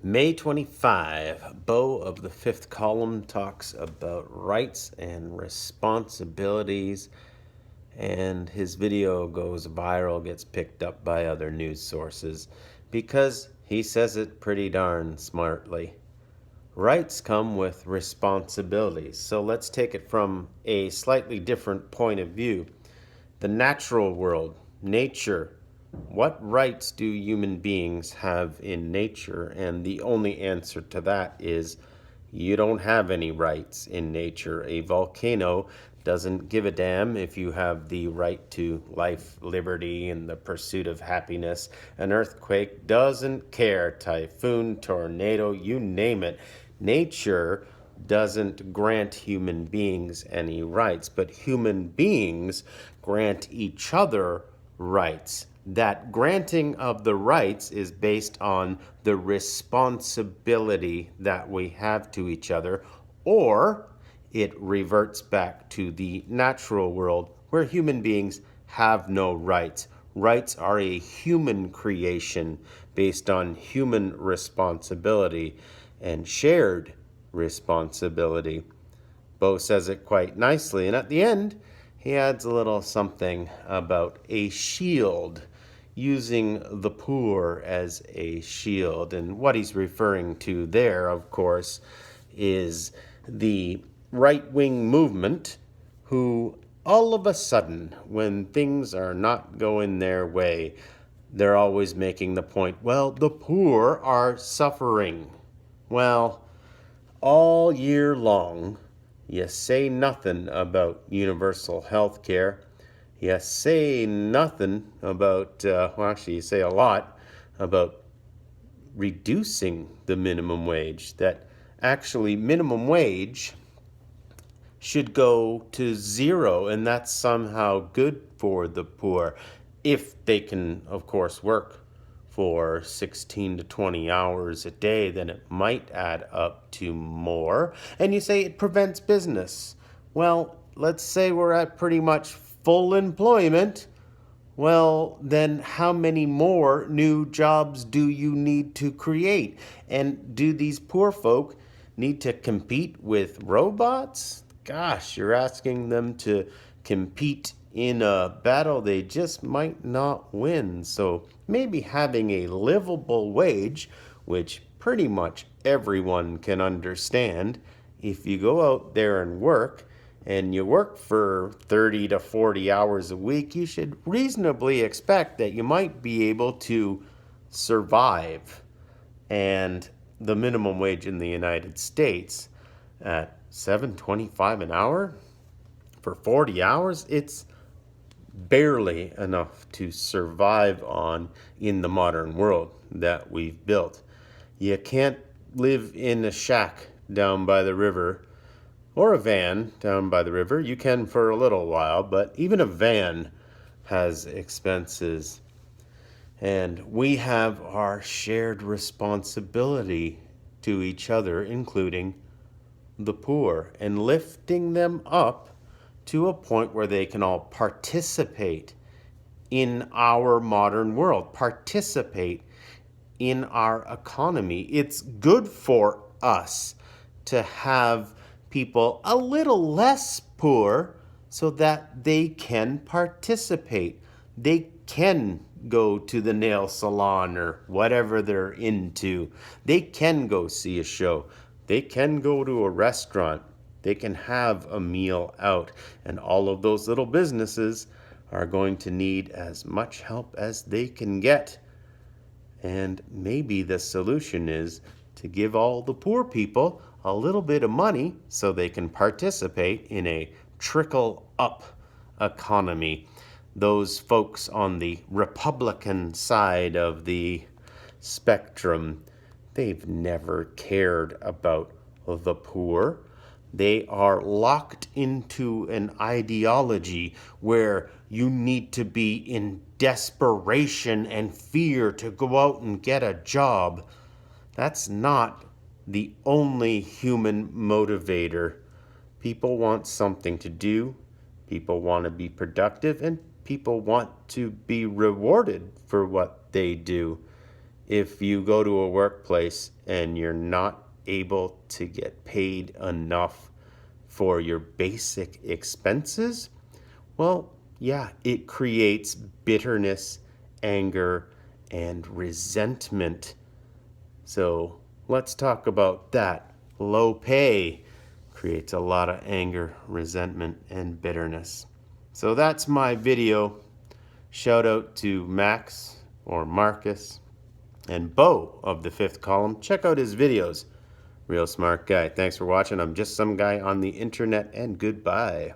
May 25, Bo of the Fifth Column talks about rights and responsibilities, and his video goes viral, gets picked up by other news sources because he says it pretty darn smartly. Rights come with responsibilities, so let's take it from a slightly different point of view. The natural world, nature. What rights do human beings have in nature? And the only answer to that is you don't have any rights in nature. A volcano doesn't give a damn if you have the right to life, liberty, and the pursuit of happiness. An earthquake doesn't care. Typhoon, tornado, you name it. Nature doesn't grant human beings any rights, but human beings grant each other rights. That granting of the rights is based on the responsibility that we have to each other, or it reverts back to the natural world where human beings have no rights. Rights are a human creation based on human responsibility and shared responsibility. Bo says it quite nicely, and at the end, he adds a little something about a shield, using the poor as a shield. And what he's referring to there, of course, is the right wing movement who all of a sudden, when things are not going their way, they're always making the point, well, the poor are suffering. Well, all year long, you say nothing about universal health care. You say nothing about, well, actually, you say a lot about reducing the minimum wage. That actually, minimum wage should go to zero, and that's somehow good for the poor if they can, of course, work for 16 to 20 hours a day. Then it might add up to more. And you say it prevents business. Well, let's say we're at pretty much full employment. Well, then how many more new jobs do you need to create? And do these poor folk need to compete with robots? Gosh, you're asking them to compete in a battle they just might not win. So maybe having a livable wage, which pretty much everyone can understand, if you go out there and work, and you work for 30 to 40 hours a week, you should reasonably expect that you might be able to survive. And the minimum wage in the United States at 7.25 an hour for 40 hours, it's barely enough to survive on in the modern world that we've built. You can't live in a shack down by the river or a van down by the river. You can for a little while, but even a van has expenses. And we have our shared responsibility to each other, including the poor, and lifting them up to a point where they can all participate in our modern world, participate in our economy. It's good for us to have people a little less poor so that they can participate. They can go to the nail salon or whatever they're into. They can go see a show. They can go to a restaurant. They can have a meal out. And all of those little businesses are going to need as much help as they can get. And maybe the solution is to give all the poor people a little bit of money so they can participate in a trickle up economy. Those folks on the Republican side of the spectrum, they've never cared about the poor. They are locked into an ideology where you need to be in desperation and fear to go out and get a job. That's not the only human motivator. People want something to do, people want to be productive, and people want to be rewarded for what they do. if you go to a workplace and you're not able to get paid enough for your basic expenses, well, yeah, it creates bitterness, anger, and resentment. So let's talk about that. Low pay creates a lot of anger, resentment, and bitterness. So that's my video. Shout out to Max or Marcus and Bo of the Fifth Column. Check out his videos. Real smart guy. Thanks for watching. I'm just some guy on the internet, and goodbye.